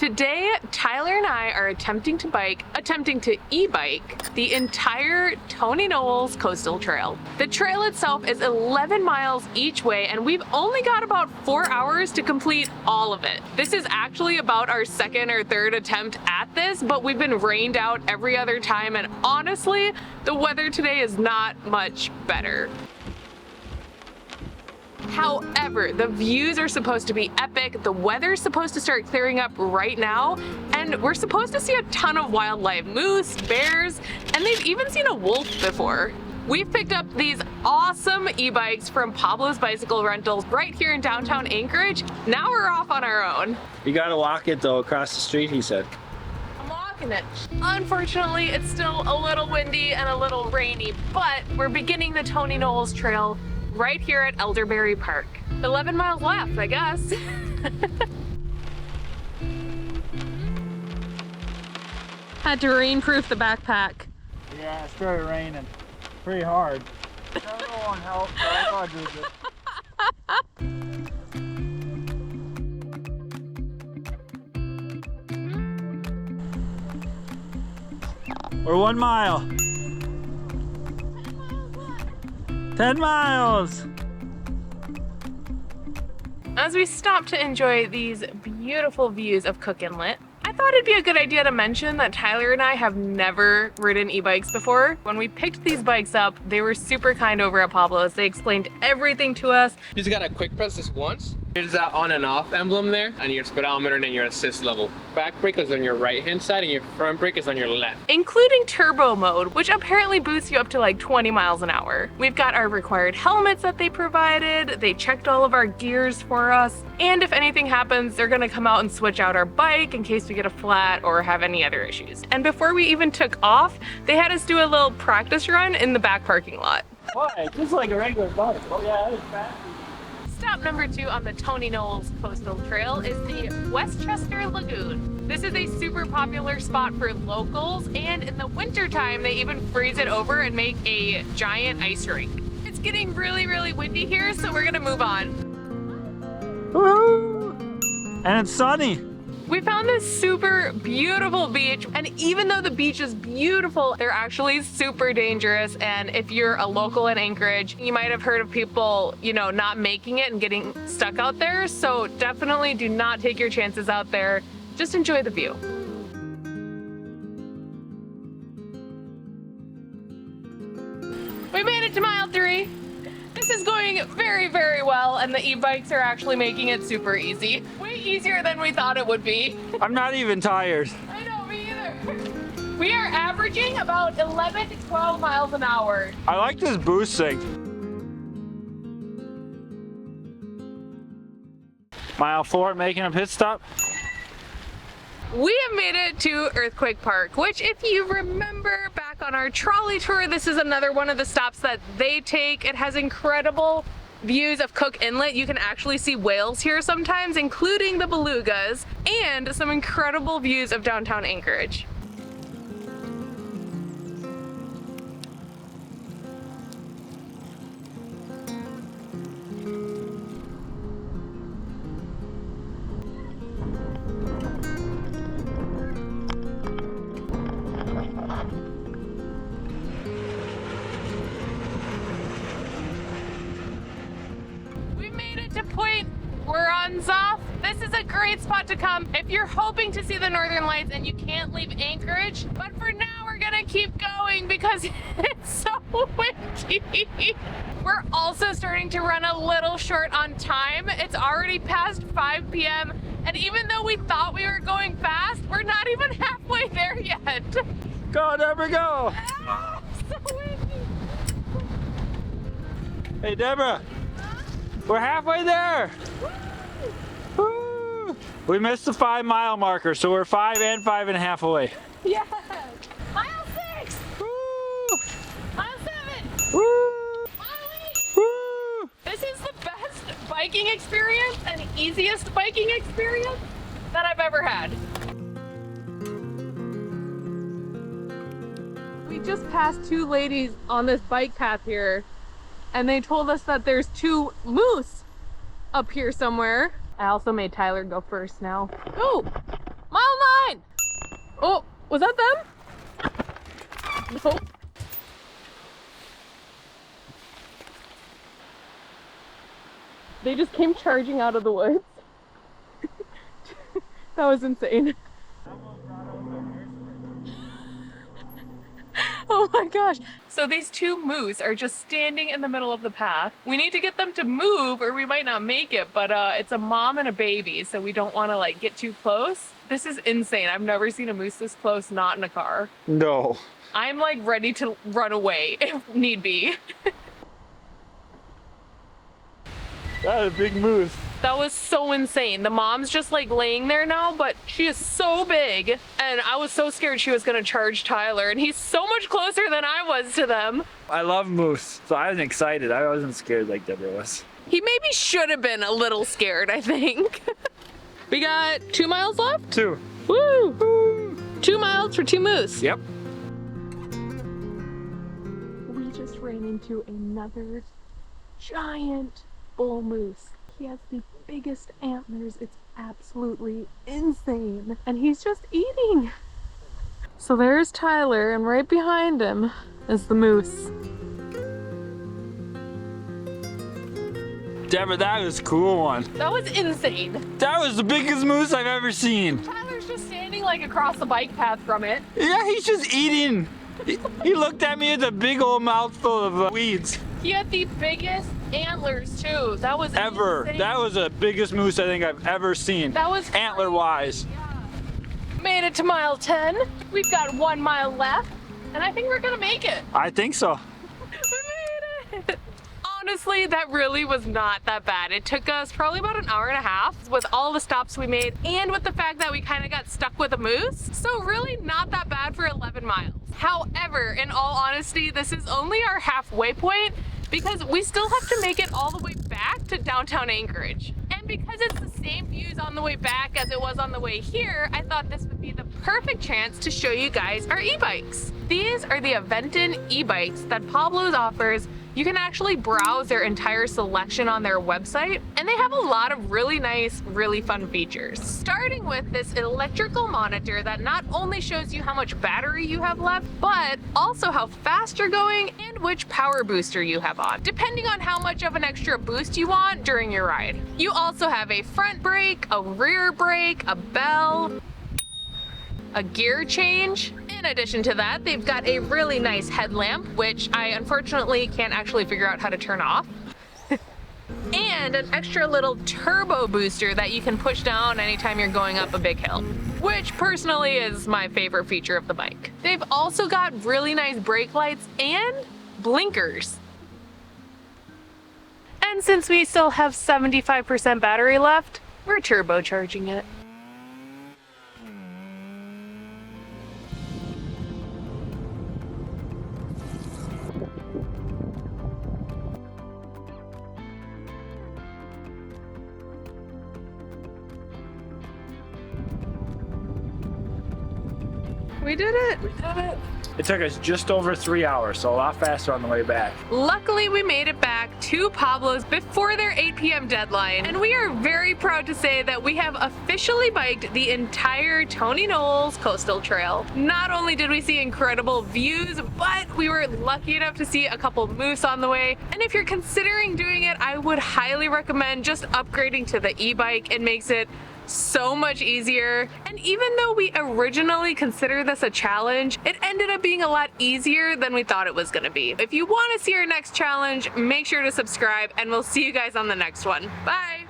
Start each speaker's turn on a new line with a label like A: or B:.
A: Today, Tyler and I are attempting to e-bike the entire Tony Knowles Coastal Trail. The trail itself is 11 miles each way, and we've only got about 4 hours to complete all of it. This is actually about our second or third attempt at this, but we've been rained out every other time, and honestly, the weather today is not much better. However, the views are supposed to be epic, the weather's supposed to start clearing up right now, and we're supposed to see a ton of wildlife, moose, bears, and they've even seen a wolf before. We've picked up these awesome e-bikes from Pablo's Bicycle Rentals right here in downtown Anchorage. Now we're off on our own.
B: You gotta walk it though, across the street, he said.
A: I'm walking it. Unfortunately, it's still a little windy and a little rainy, but we're beginning the Tony Knowles Trail right here at Elderberry Park. 11 miles left, I guess. Had to rainproof the backpack.
B: Yeah, it started raining pretty hard. No one helped, but I thought it was good. We're 1 mile. 10 miles!
A: As we stop to enjoy these beautiful views of Cook Inlet, I thought it'd be a good idea to mention that Tyler and I have never ridden e-bikes before. When we picked these bikes up, they were super kind over at Pablo's. They explained everything to us.
C: You just gotta quick press this once. There's that on and off emblem there, and your speedometer and then your assist level. Back brake is on your right hand side and your front brake is on your left.
A: Including turbo mode, which apparently boosts you up to like 20 miles an hour. We've got our required helmets that they provided, they checked all of our gears for us, and if anything happens, they're gonna come out and switch out our bike in case we get a flat or have any other issues. And before we even took off, they had us do a little practice run in the back parking lot.
B: Why? Just like a regular bike. Oh yeah, that is fast.
A: Stop number 2 on the Tony Knowles Coastal Trail is the Westchester Lagoon. This is a super popular spot for locals, and in the winter time they even freeze it over and make a giant ice rink. It's getting really, really windy here, so we're gonna move on.
B: Woo! And it's sunny.
A: We found this super beautiful beach, and even though the beach is beautiful, they're actually super dangerous. And if you're a local in Anchorage, you might have heard of people, you know, not making it and getting stuck out there. So definitely do not take your chances out there. Just enjoy the view. We made it to mile 3. This is going very, very well, and the e-bikes are actually making it super easy. Way easier than we thought it would be.
B: I'm not even tired.
A: I know, me either. We are averaging about 11 to 12 miles an hour.
B: I like this boost thing. Mile 4, making a pit stop.
A: We have made it to Earthquake Park, which if you remember back on our trolley tour, this is another one of the stops that they take. It has incredible views of Cook Inlet. You can actually see whales here sometimes, including the belugas, and some incredible views of downtown Anchorage. To Point Raarup. This is a great spot to come if you're hoping to see the northern lights and you can't leave Anchorage. But for now, we're gonna keep going because it's so windy. We're also starting to run a little short on time. It's already past 5 p.m. and even though we thought we were going fast, we're not even halfway there yet.
B: Go, Deborah, go!
A: Ah, so windy.
B: Hey, Deborah. We're halfway there! Woo! We missed the 5 mile marker, so we're 5 and 5.5 away.
A: Yes! Mile 6!
B: Woo!
A: Mile 7!
B: Woo!
A: Mile 8!
B: Woo!
A: This is the best biking experience and easiest biking experience that I've ever had. We just passed 2 ladies on this bike path here, and they told us that there's 2 moose up here somewhere. I also made Tyler go first now. Oh, Oh, was that them? Nope. They just came charging out of the woods. That was insane. Oh my gosh. So these two moose are just standing in the middle of the path. We need to get them to move or we might not make it, but it's a mom and a baby, so we don't want to like get too close. This is insane. I've never seen a moose this close, not in a car.
B: No.
A: I'm like ready to run away if need be.
B: That is a big moose.
A: That was so insane. The mom's just like laying there now, but she is so big. And I was so scared she was gonna charge Tyler, and he's so much closer than I was to them.
B: I love moose, so I was excited. I wasn't scared like Deborah was.
A: He maybe should have been a little scared, I think. We got 2 miles left?
B: 2.
A: Woo! Woo. 2 miles for 2 moose.
B: Yep.
A: We just ran into another giant bull moose. He has the biggest antlers. It's absolutely insane. And he's just eating. So there's Tyler, and right behind him is the moose.
B: Deborah, that was a cool one.
A: That was insane.
B: That was the biggest moose I've ever seen.
A: Tyler's just standing like across the bike path from it.
B: Yeah, he's just eating. He looked at me with a big old mouthful of weeds.
A: He had the biggest antlers too. That was
B: Ever.
A: insane.
B: That was the biggest moose I think I've ever seen.
A: That was
B: antler-wise.
A: Yeah. Made it to mile 10. We've got 1 mile left, and I think we're gonna make it.
B: I think so.
A: We made it. Honestly, that really was not that bad. It took us probably about an hour and a half with all the stops we made and with the fact that we kind of got stuck with a moose. So really not that bad for 11 miles. However, in all honesty, this is only our halfway point because we still have to make it all the way back to downtown Anchorage. And because it's the same views on the way back as it was on the way here, I thought this would be the perfect chance to show you guys our e-bikes. These are the Aventon e-bikes that Pablo's offers. You can actually browse their entire selection on their website, and they have a lot of really nice, really fun features. Starting with this electrical monitor that not only shows you how much battery you have left, but also how fast you're going and which power booster you have on, depending on how much of an extra boost you want during your ride. You also have a front brake, a rear brake, a bell, a gear change. In addition to that, they've got a really nice headlamp, which I unfortunately can't actually figure out how to turn off. And an extra little turbo booster that you can push down anytime you're going up a big hill, which personally is my favorite feature of the bike. They've also got really nice brake lights and blinkers. And since we still have 75% battery left, we're turbocharging it. We did it! We did it!
B: It took us just over 3 hours, so a lot faster on the way back.
A: Luckily, we made it back to Pablo's before their 8 p.m. deadline, and we are very proud to say that we have officially biked the entire Tony Knowles Coastal Trail. Not only did we see incredible views, but we were lucky enough to see a couple moose on the way. And if you're considering doing it, I would highly recommend just upgrading to the e-bike. It makes it so much easier. And even though we originally considered this a challenge, it ended up being a lot easier than we thought it was gonna be. If you want to see our next challenge, make sure to subscribe, and we'll see you guys on the next one. Bye!